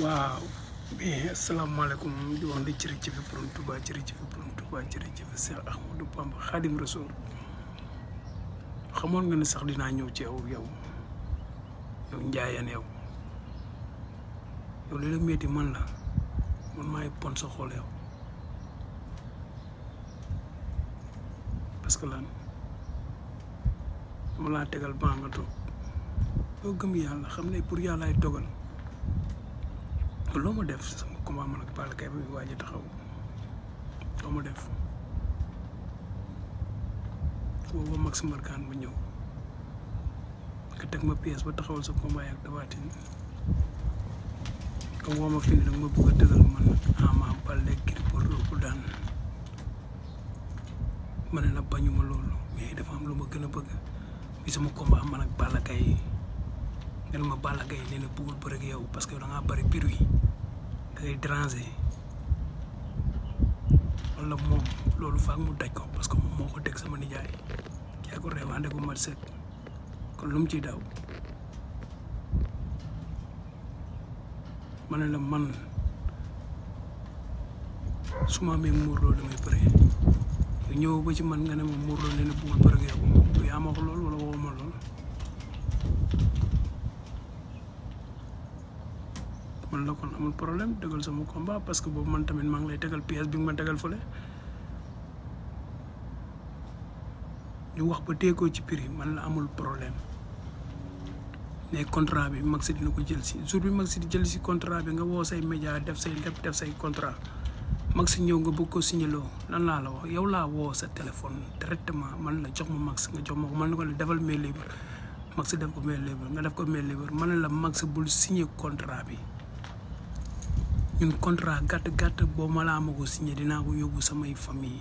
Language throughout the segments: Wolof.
waaw mais asalaamaaleykum di wax ne jërëjëf borom Touba jërëjëf borom Touba jërëjëf Cheikh Ahmadou Bamba Khadim Rasoul xamoon nga ne sax dinaa ñëw ci yow njaayeen yow li la métti man la man maay pon sa xol yow parce que lan dama laa tegal baa nga toog doo gëm yàlla xam ne pour yàlla ay dogal loo ma def sama combat man ak Balla Gaye bi waaj a taxaw loo ma def booba Max Mbargane ma ñëw nga teg ma pièce ba taxawal sa combat ak Tapha Tine nga woo ma fi ne nag ma bëgg a tëgal man Ama Baldé Gris Bordeaux bu daan ma ne la bañuma loolu mais dafa am lu ma gën a bëgg bi sama combat man ak Balla Gaye nga ne ma Balla Gaye nee na bëggul bëre ak yow parce que da ngaa bari biir yi da ngay déranger wala moom loolu faak mu daj ko parce que moom moo ko teg sama nijaay yaa ko reewaande ko mat set kon lu mu ciy daw ma ne la man su ma amee muurloo damay bëre nga ñëw ba ci man nga ne ma muurloo nee na bëggul bëre ak yow yaa ma wax loolu wala waxoo ma loolu man la kon amul problème dëggal sama combat parce que boobu man tamit maa ngi lay tegal pièce bi nga ma tegal fële ñu wax ba teekoo ci prix man la amul problème mais contrat bi Max dina ko jël si jour bi Max di jël si contrat bi nga woo say média def say lépp def say contrat Max ñëw nga bëgg ko signaloo lan laa la wax yow laa woo sa téléphone directement man la jox ma Max nga jox ma ko man la ko defal mail libre Max def ko mail libre nga def ko mail libre man la Max bul signé contrat bi ñun contrat gàtt boo ma laa ma ko signé dinaa ko yóbbu samay famille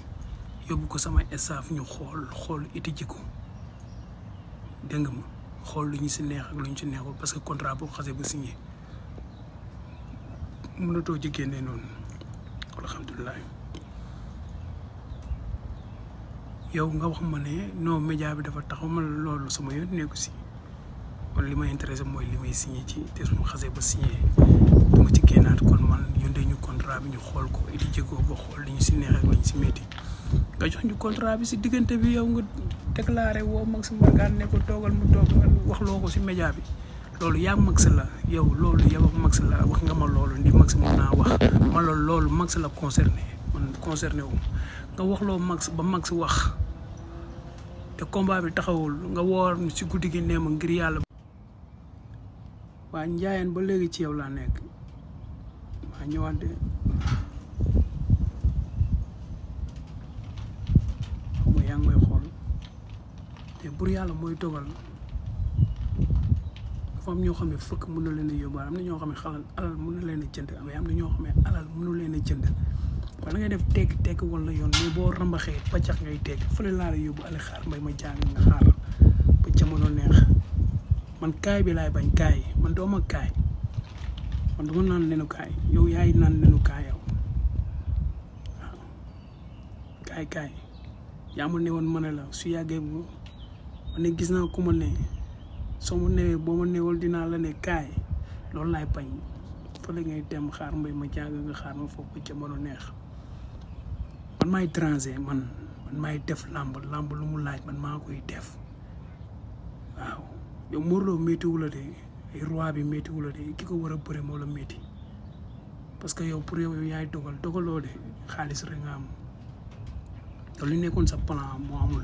yóbbu ko samay staff ñu xool étudier ko dégg nga ma xool lu ñu si neex ak lu ñu si neexul parce que contrat boo xasee ba signé mënatoo ci génnee noonu alhamdulilah yow nga wax ma ne non média bi dafa taxaw ma loolu sama yoon nekku si man li ma intéressé mooy li may signé ci te su ma xasee ba signé duma ci génnaat kon man yónnee ñu contrat bi ñu xool ko étudier ko ba xool li ñu si neex ak li ñu si métti nga jox ñu contrat bi si diggante bi yow nga déclaré woo Max Mbargane ne ko toogal mu toog wax loo ko si média bi loolu yaa Max la yow loolu yow ak Max la wax nga ma loolu ndi Max mën naa wax ma loolu Max la concerné man concerné wu nga wax loo Max ba Max wax te combat bi taxawul nga woor si guddi gi nee ma ngir yàlla waa njaayeen ba léegi ci yow laa nekk waa ñëwaat de xam nga yaa ngi may xool mais bur yàlla mooy dogal dafa am ñoo xam ne fëkk mën na leen a yóbbaale am na ñoo xam ne alal mën na leen a jënd mais am na ñoo xam ne alal mënu leen a jënd wala ngay def tekk wala yoon mais boo rambaxee paccax ngay tekk fële laa la yóbbu ale xaar mbay ma jàng nga xaar ba jamono neex man kaay bi laay bañ kaay man dooma kaay man duma naan nenu kaay yow yaay naan nenu kaay yow waaw kaay yaa ma ne woon ma ne la su yàggee ma ne gis naa ku ma ne soo ma newee boo ma newal dinaa la ne kaay loolu laay bañ fële ngay dem xaar mbay ma jàng nga xaar ma foofu ba jamono neex man maay transer man maay def làmb lu mu laaj man maa koy def waaw yow Modou Lo méttiwu la de roi bi méttiwu la de ki ko war a bëre moo la métti parce que yow pour yow yaay dogaloo de xaalis rek nga am yow li nekkoon sa plan moo amul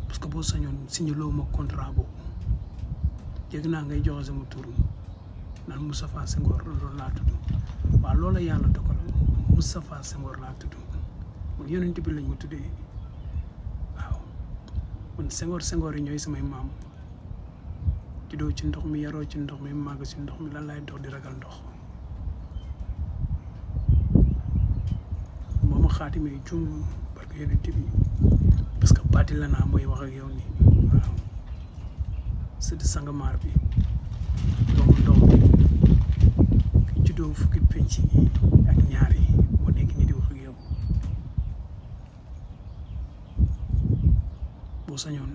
parce que boo sañoon signaloo ma contrat boobu yëg naa ngay joxe sama tur naan Moustapha Senghor loolu laa tudd waaw loolu la yàlla dogal Moustapha Senghor laa tudd man yonent bi lañ ma tuddee waaw man Senghor yi ñooy samay maam juddoo ci ndox mi yaroo ci ndox mi màgg ci ndox mi lan laay dox di ragal ndox boo ma xaatimee jum barke yonent bi parce que baati la naa mooy wax ak yow nii waaw sëdd sangamaar bi doomu ndox mi juddoo fukki penc yi ak ñaar yi moo nekk ñi di wax ak yow boo sañoon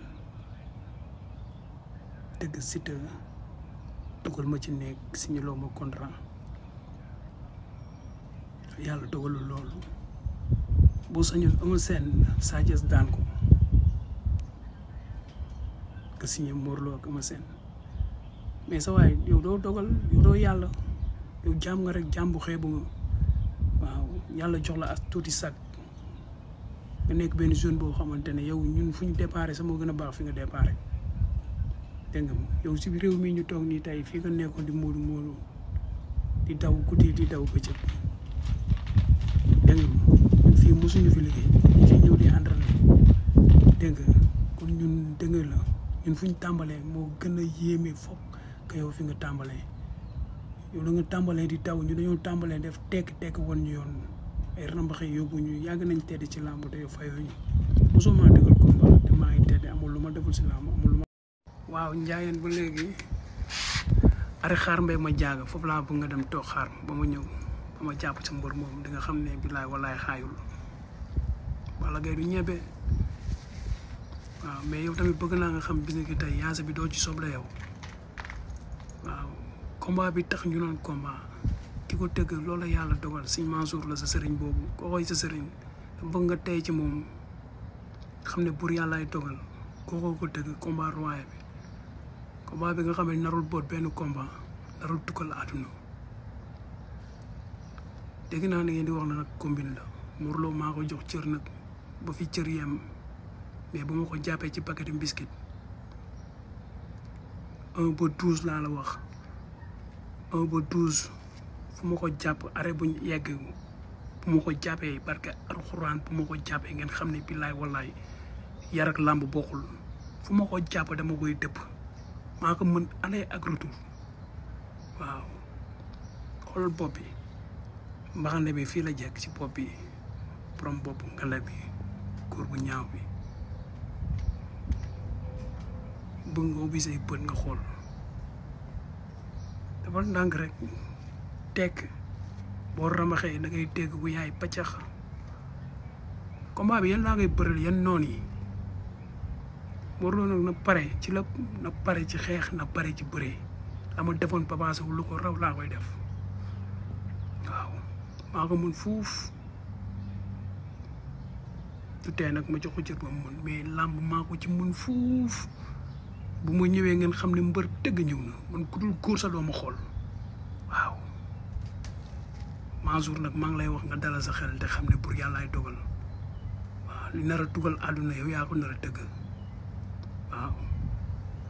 dëgg Siteu dugal ma ci nekk signaloo ma contrat yàlla dogalul loolu boo sañoon Eumeu Sène Sa Thiès daan ko nga signé Modou Lo ak Eumeu Sène mais sa waay yow doo dogal yow doo yàlla yow jaam nga rek jaam bu xeebu nga waaw yàlla jox la as tuuti sag nga nekk benn zone boo xamante ne yow ñun fu ñu déparé sama gën a baax fi nga déparé dégg nga yow si réew mi ñu toog nii tey fii nga nekkoon di moodu di daw guddi di daw bëccëg dégg nga fii mosuñu fi liggéey ñu fi ñëw di entraîné dégg nga kon ñun dégg nga la ñun fu ñu tàmbalee moo gën a yéeme foog que yow fi nga tàmbalee yow da nga tàmbalee di daw ñu dañoo tàmbalee def tekk woon ñu yoon ay rambaxe yóbbu ñu yàgg nañ tedd ci làmb te yow fayoo ñu mosoo maa dëggal combat te maa ngi tedd amul lu ma deful si làmb amul lu ma. waaw njaayeen ba léegi ari xaar mbay ma jaaga foofu laa bëgg nga dem toog xaar ba ma ñëw ba ma jàpp sa mbër moom di nga xam ne bilaay walaay xaayul wala gay du ñebe waaw mais yow tamit bëgg naa nga xam bis nga tey yaasa bi doo ci soble yow waaw combat bi tax ñu naan combat ki ko tëgg loolu la yàlla dogal Sëñ Mansour la sa sëriñ boobu koo koy sa sëriñ bëgg nga tey ci moom xam ne pour yàllaay dogal koo ko tëgg combat royal bi combat bi nga xam ne narul boot benn combat narul tukkal àdduna dégg naa ne ngeen di wax na nag combine la Modou Lo maa ko jox cër nag ba fi cër yem mais bu ma ko jàppee ci paquetu biscuit 1 ba 12 laa la wax 1 ba 12 fu ma ko jàpp arrêt buñ yegg bu ma ko jàppee parce que alxuraan bu ma ko jàppee ngeen xam ne billaay wallaay yar ak làmb bokkul fu ma ko jàpp dama koy dëpp maa ko mën aller ak retour waaw xoolal bopp bi mbaxane bi fii la jekk ci bopp bi borom bopp ngale bi góor bu ñaaw bi bëgg nga ubbi say bët nga xool dafa ndànk rek tekk boo ramaxee da ngay dégg bu yaay paccax combat bi yan laa ngay bëral yan noon yi Modou Lo nag na pare ci la na pare ci xeex na pare ci bëree la ma defoon Papa Sow lu ko raw laa koy def waaw maa ko mën fuuf du tee nag ma jox ko cër ba mu mën mais làmb maa ko ci mën fuuf bu ma ñëwee ngeen xam ne mbër dëgg ñëw na man ku dul góor sa doo ma xool waaw Mansour nag maa ngi lay wax nga dalal sa xel te xam ne pour yàllaay dogal waaw li nar a dugal àdduna yow yaa ko nar a dëgg waaw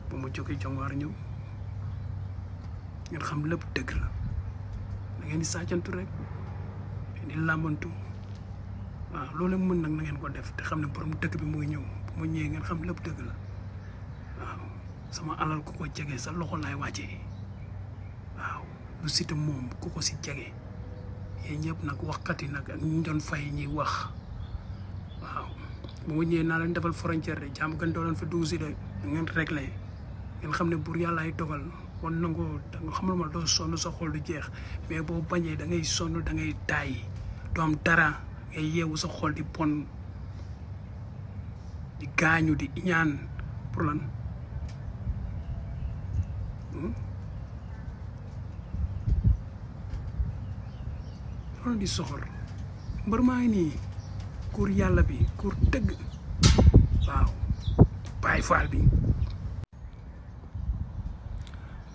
ba ma jógee jongwaar ñëw ngeen xam lépp dëgg la da ngeen di sàccantu rek di làmbantu waaw loolu mën nag na ngeen ko def te xam ne borom dëkk bi mooy ñëw bu ma ñëwee ngeen xam lépp dëgg la waaw sama alal ku ko jege sa loxo laay wàccee waaw lu Siteu moom ku ko si jege yéen ñëpp nag waxkat yi nag ak ñu doon fay ñuy wax waaw bu ma ñëwee naa leen defal frontière de jàmm gën doo leen fa dugg si de ngeen réglé ngeen xam ne buur yàlla ay dogal wan nangoo da nga xamal ma doo sonn sa xol du jeex mais boo bañee da ngay sonn da ngay taay doo am dara ngay yeewu sa xol di bon di gaañu di iñaan pour lan loolu di soxor mbër maa ngi nii kur yàlla bi kur tëgg waaw Baay Faal bi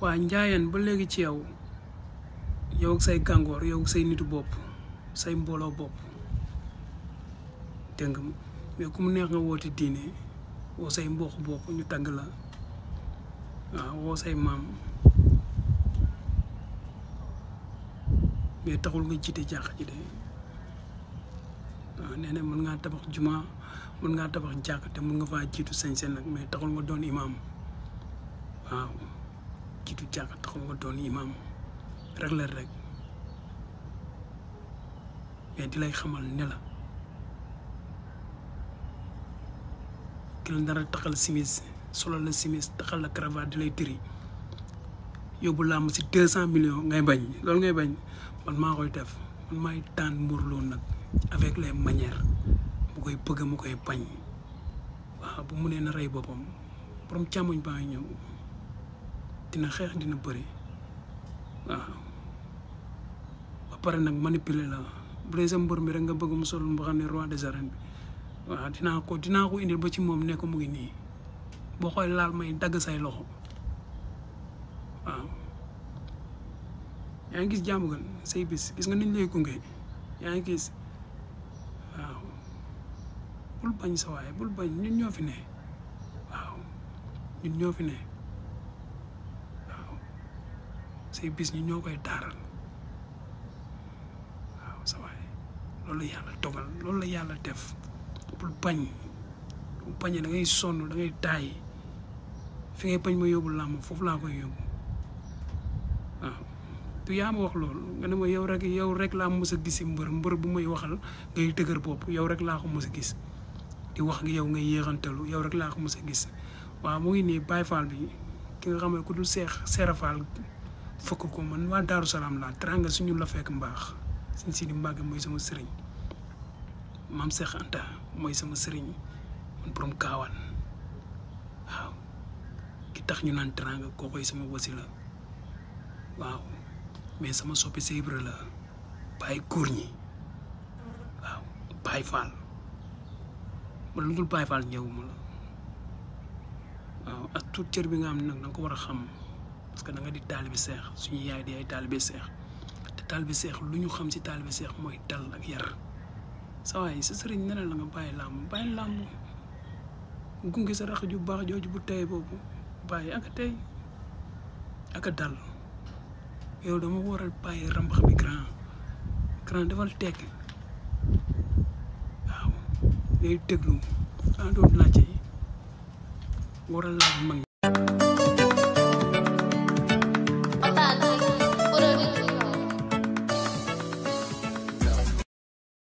waa njaayeen ba léegi ci yow ak say gàngoor yow ak say nitu bopp say mbooloo bopp dégg nga mais ku mu neex nga woote diine woo say mbokk bopp ñu tagg la waaw woo say maam mais taxul nga jiite jàq ji de waaw nee na mën ngaa tabax juma mën ngaa tabax jàq te mën nga faa jiitu sañ-sañ nag mais taxul nga doon imaam waaw jiitu jàq taxul nga doon imaam rek la rek mais di lay xamal ne la ki la dara taxal simis solo la simis taxal la cravate di lay tëri yóbbu làmb si 200 millions ngay bañ loolu ngay bañ man maa koy def man maay tànn Modou Lo nag avec les manières mu koy bëgg mu koy bañ waaw bu mu nee na rey boppam borom càmmoñ baa ngi ñëw dina xeex dina bëri waaw ba pare nag manipuler la bu dee sa mbër mi rek nga bëgg mu sol mu xam ne roi des arènes bi waaw dinaa ko indil ba ci moom ne ko mu ngi nii boo xoolee laal may dagg say loxo waaw yaa ngi gis jàmm gan say bis gis nga niñ lay gunge yaa ngi gis waaw bul bañ sa waaye bul bañ ñun ñoo fi ne waaw ñun ñoo fi ne waaw say bis ñun ñoo koy taaral waaw sa waaye loolu la yàlla dogal loolu la yàlla def bul bañ bu bañee da ngay sonn da ngay taay fi ngay bañ ma yóbbu làmb foofu laa koy yóbbu waaw tu yaa ma wax loolu nga ne ma yow rek laa mos a gis si mbër bu may waxal ngay dëgër bopp yow rek laa ko mos a gis di wax nga yow ngay yéexantalu yow rek laa ko mos a gis waaw mu ngi nii Baye Fall bi ki nga xam ne ku dul Seera Fall fokk ko man waa Daaru Salaam laa teranga suñu la fekk mbaax suñ si di mbàgg mooy sama sëriñ maam Seex Anta mooy sama sëriñ man borom kaawaan waaw ki tax ñu naan teranga kookoy sama wasila waaw mais sama soppi sa Ibra la Baye góor ñi waaw Baye Fall man lu dul Baye Fall ñëwuma la waaw ak tout cër bi nga xam ne nag da nga ko war a xam parce que da nga di taalibi seex suñu yaay di ay taalibi seex te taalibi seex lu ñu xam si taalibi seex mooy dal ak yar sa waay sa sëriñ ne la nga bàyyi làmb gunge sa rax ju baax jooju bu tey boobu bàyyi ak a tey ak a dal yow dama waral bàyyi rambax bi grand defal tekk waaw ngay déglu doon laajte waral laaj mag